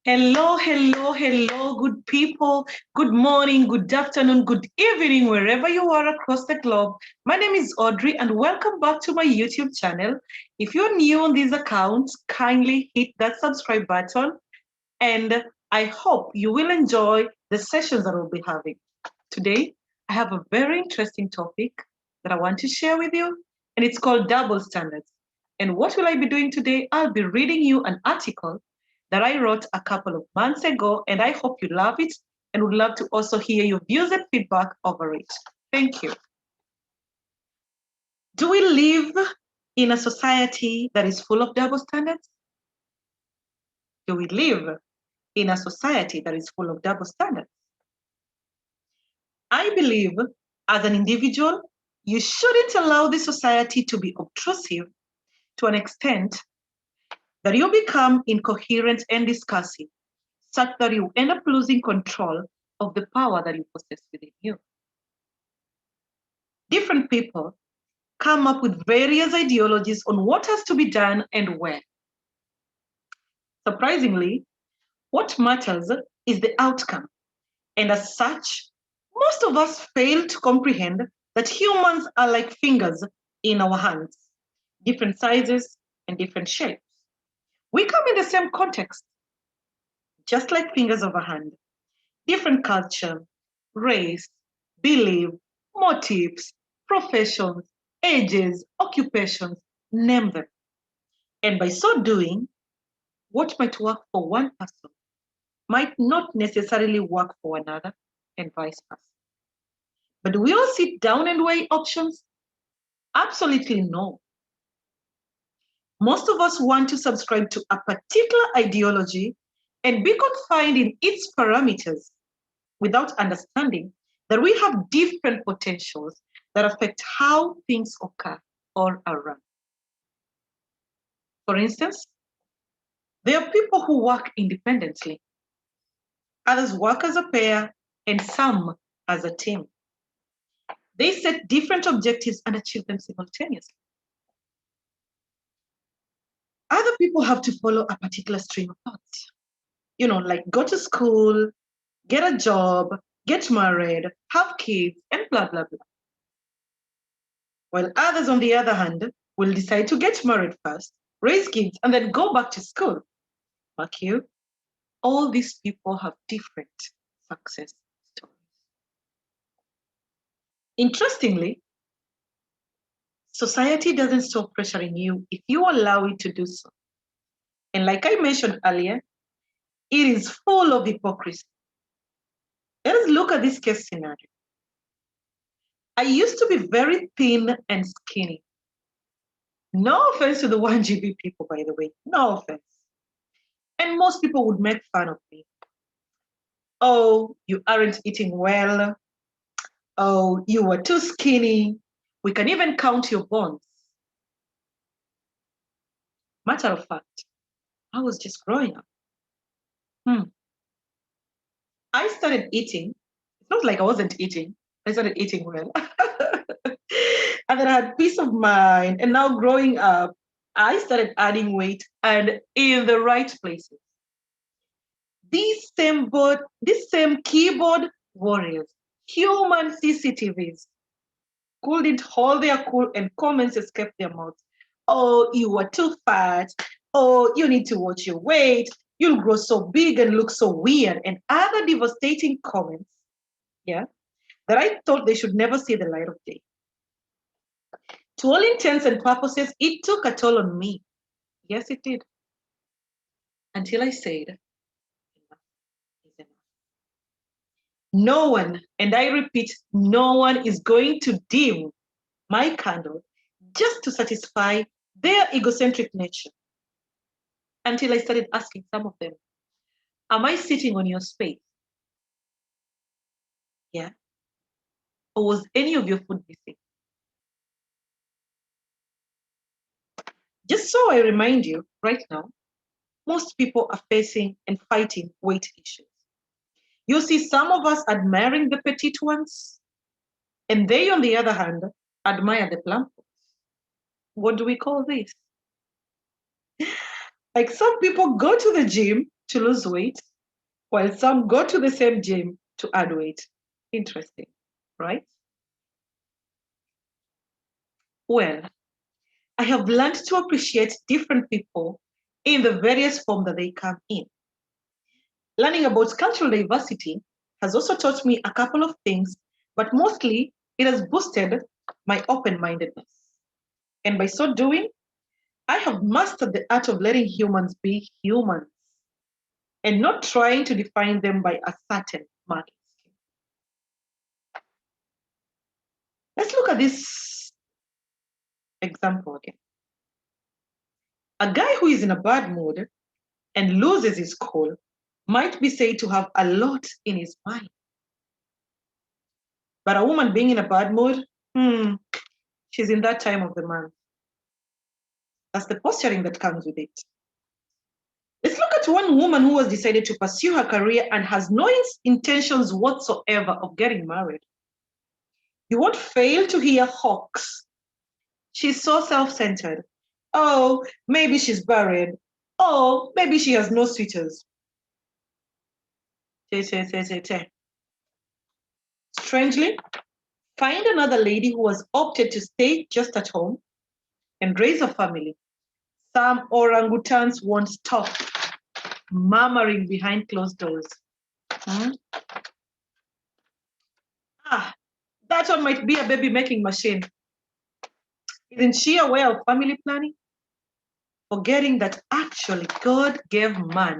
Hello, hello, hello, good people. Good morning, good afternoon, good evening, wherever you are across the globe. My name is Audrey, and welcome back to my YouTube channel. If you're new on this account, kindly hit that subscribe button, and I hope you will enjoy the sessions that we'll be having. Today, I have a very interesting topic that I want to share with you, and it's called double standards. And what will I be doing today? I'll be reading you an article that I wrote a couple of months ago, and I hope you love it and would love to also hear your views and feedback over it. Thank you. Do we live in a society that is full of double standards? Do we live in a society that is full of double standards? I believe as an individual, you shouldn't allow the society to be obtrusive to an extent that you become incoherent and discussive, such that you end up losing control of the power that you possess within you. Different people come up with various ideologies on what has to be done and when. Surprisingly, what matters is the outcome. And as such, most of us fail to comprehend that humans are like fingers in our hands, different sizes and different shapes. We come in the same context, just like fingers of a hand, different culture, race, belief, motives, professions, ages, occupations, name them. And by so doing, what might work for one person might not necessarily work for another, and vice versa. But do we all sit down and weigh options? Absolutely no. Most of us want to subscribe to a particular ideology and be confined in its parameters without understanding that we have different potentials that affect how things occur or are run. For instance, there are people who work independently, others work as a pair, and some as a team. They set different objectives and achieve them simultaneously. Other people have to follow a particular stream of thoughts. Like go to school, get a job, get married, have kids, and blah, blah, blah. While others, on the other hand, will decide to get married first, raise kids, and then go back to school. Mark you, all these people have different success stories. Interestingly, society doesn't stop pressuring you if you allow it to do so. And like I mentioned earlier, it is full of hypocrisy. Let us look at this case scenario. I used to be very thin and skinny. No offense to the 1GB people, by the way, no offense. And most people would make fun of me. Oh, you aren't eating well. Oh, you were too skinny. We can even count your bones. Matter of fact, I was just growing up. I started eating. It's not like I wasn't eating. I started eating well. And then I had peace of mind. And now growing up, I started adding weight and in the right places. These same keyboard warriors, human CCTVs, couldn't hold their cool and comments escape their mouths. Oh, you were too fat. Oh, you need to watch your weight. You'll grow so big and look so weird. And other devastating comments, yeah, that I thought they should never see the light of day. To all intents and purposes, it took a toll on me. Yes, it did. Until I said, enough is enough. No one, and I repeat, no one is going to dim my candle just to satisfy their egocentric nature. Until I started asking some of them, am I sitting on your space? Yeah. Or was any of your food missing? Just so I remind you right now, most people are facing and fighting weight issues. You see some of us admiring the petite ones, and they, on the other hand, admire the plump ones. What do we call this? Like some people go to the gym to lose weight, while some go to the same gym to add weight. Interesting, right? Well, I have learned to appreciate different people in the various forms that they come in. Learning about cultural diversity has also taught me a couple of things, but mostly it has boosted my open-mindedness. And by so doing, I have mastered the art of letting humans be humans and not trying to define them by a certain marking scheme. Let's look at this example again. A guy who is in a bad mood and loses his cool might be said to have a lot in his mind. But a woman being in a bad mood, she's in that time of the month. That's the posturing that comes with it. Let's look at one woman who has decided to pursue her career and has no intentions whatsoever of getting married. You won't fail to hear hawks. She's so self-centered. Oh, maybe she's buried. Oh, maybe she has no suitors. Strangely, find another lady who has opted to stay just at home and raise a family. Some orangutans won't stop murmuring behind closed doors. That one might be a baby-making machine. Isn't she aware of family planning? Forgetting that actually God gave man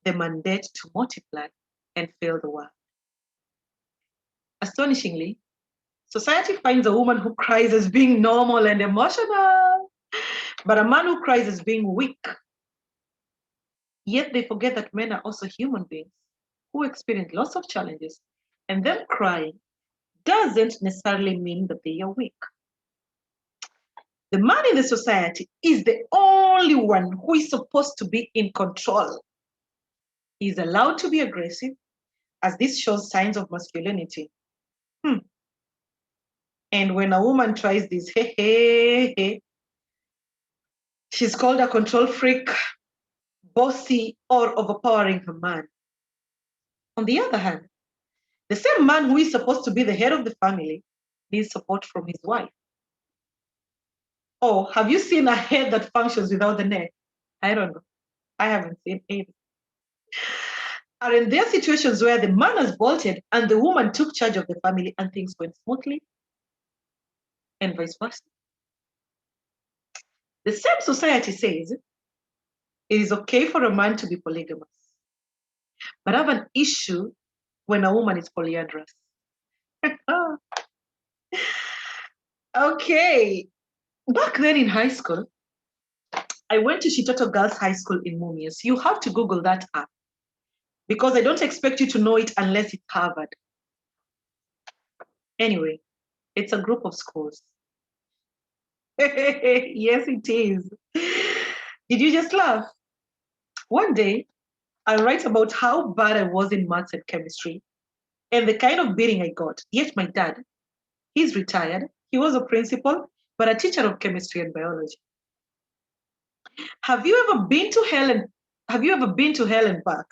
the mandate to multiply and fill the world. Astonishingly, society finds a woman who cries as being normal and emotional, but a man who cries as being weak. Yet they forget that men are also human beings who experience lots of challenges, and them crying doesn't necessarily mean that they are weak. The man in the society is the only one who is supposed to be in control. He is allowed to be aggressive, as this shows signs of masculinity. And when a woman tries this, she's called a control freak, bossy, or overpowering her man. On the other hand, the same man who is supposed to be the head of the family needs support from his wife. Oh, have you seen a head that functions without the neck? I don't know. I haven't seen it. Are in there situations where the man has bolted and the woman took charge of the family and things went smoothly, and vice versa? The same society says it is okay for a man to be polygamous, but I have an issue when a woman is polyandrous. Okay, back then in high school, I went to Shitoto Girls High School in Mumias. You have to Google that up because I don't expect you to know it unless it's Harvard. Anyway, it's a group of schools. Yes, it is. Did you just laugh? One day, I write about how bad I was in maths and chemistry and the kind of beating I got. Yet my dad, he's retired. He was a principal, but a teacher of chemistry and biology. Have you ever been to hell and back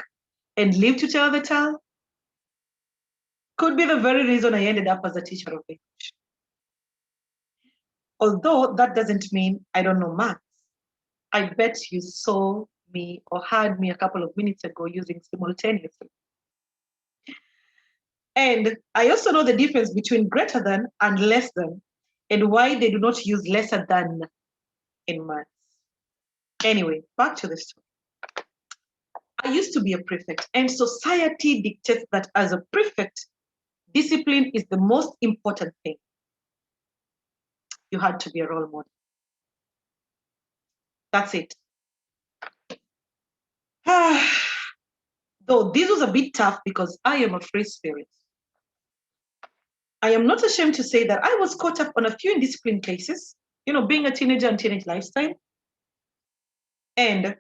and lived to tell the tale? Could be the very reason I ended up as a teacher of English. Although that doesn't mean I don't know maths. I bet you saw me or heard me a couple of minutes ago using simultaneously. And I also know the difference between greater than and less than, and why they do not use lesser than in maths. Anyway, back to the story. I used to be a prefect, and society dictates that as a prefect, discipline is the most important thing. You had to be a role model. That's it. Though this was a bit tough because I am a free spirit. I am not ashamed to say that I was caught up on a few indisciplined cases, being a teenager and teenage lifestyle. And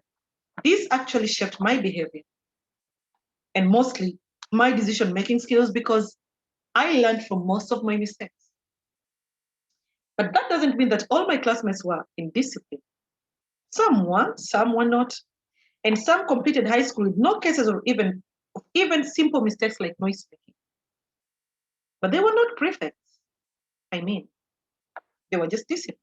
this actually shaped my behavior and mostly my decision-making skills because I learned from most of my mistakes. But that doesn't mean that all my classmates were indisciplined. Some were not. And some completed high school with no cases of even simple mistakes like noise making. But they were not prefects. I mean, they were just disciplined.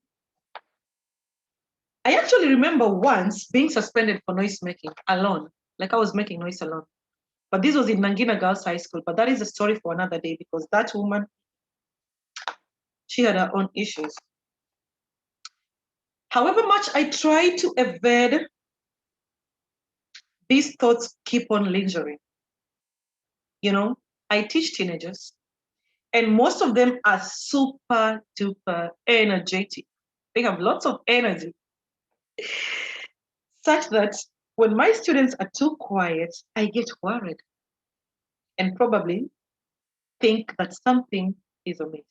I actually remember once being suspended for noise making alone, like I was making noise alone. But this was in Nangina Girls High School. But that is a story for another day because that woman, she had her own issues. However much I try to evade, these thoughts keep on lingering. You know, I teach teenagers, and most of them are super duper energetic. They have lots of energy, such that when my students are too quiet, I get worried and probably think that something is amiss.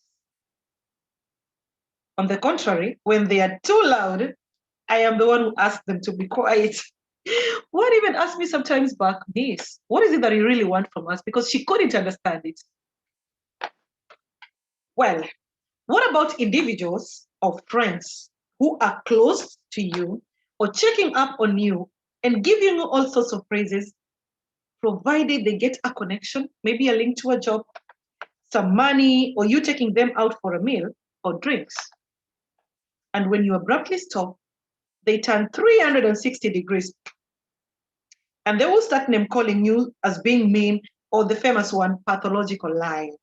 On the contrary, when they are too loud, I am the one who asks them to be quiet. One even asked me sometimes back, Miss, what is it that you really want from us? Because she couldn't understand it. Well, what about individuals or friends who are close to you or checking up on you and giving you all sorts of praises, provided they get a connection, maybe a link to a job, some money, or you taking them out for a meal or drinks? And when you abruptly stop, they turn 360 degrees and they will start name calling you as being mean or the famous one, pathological lying.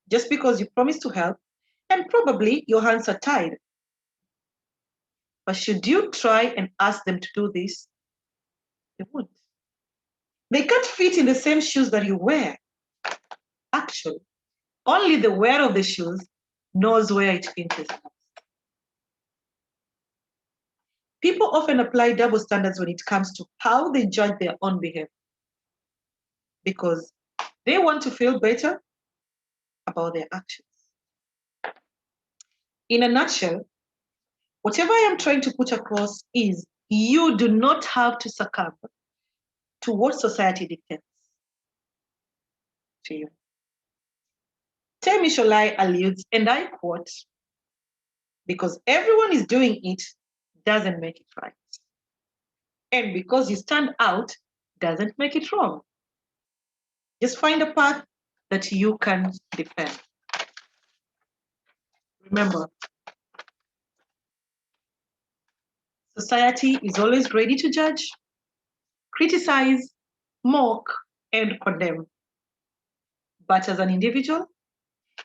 Just because you promised to help and probably your hands are tied. But should you try and ask them to do this, they won't. They can't fit in the same shoes that you wear. Actually, only the wearer of the shoes knows where it pinches. People often apply double standards when it comes to how they judge their own behavior because they want to feel better about their actions. In a nutshell, whatever I am trying to put across is you do not have to succumb to what society dictates to you. Temi Sholai alludes, and I quote, because everyone is doing it doesn't make it right. And because you stand out doesn't make it wrong. Just find a path that you can defend. Remember, society is always ready to judge, criticize, mock, and condemn. But as an individual,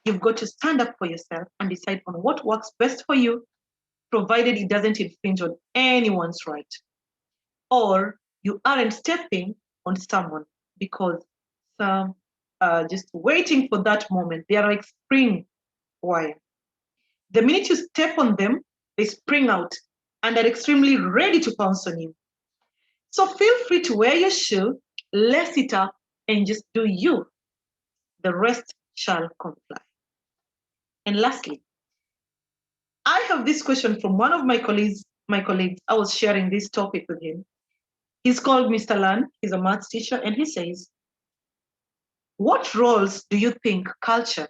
you've got to stand up for yourself and decide on what works best for you, provided it doesn't infringe on anyone's right. Or you aren't stepping on someone because some are just waiting for that moment. They are like spring wire. The minute you step on them, they spring out and are extremely ready to pounce on you. So feel free to wear your shoe, lace it up, and just do you. The rest shall comply. And lastly, I have this question from one of my colleagues. I was sharing this topic with him. He's called Mr. Lan. He's a maths teacher, and he says, what roles do you think culture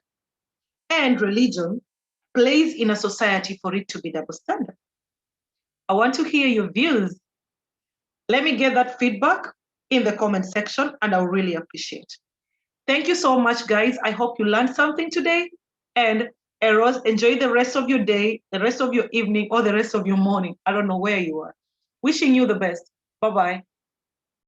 and religion plays in a society for it to be double standard? I want to hear your views. Let me get that feedback in the comment section, and I'll really appreciate it. Thank you so much, guys. I hope you learned something today. And Eros, enjoy the rest of your day, the rest of your evening, or the rest of your morning. I don't know where you are. Wishing you the best. Bye-bye.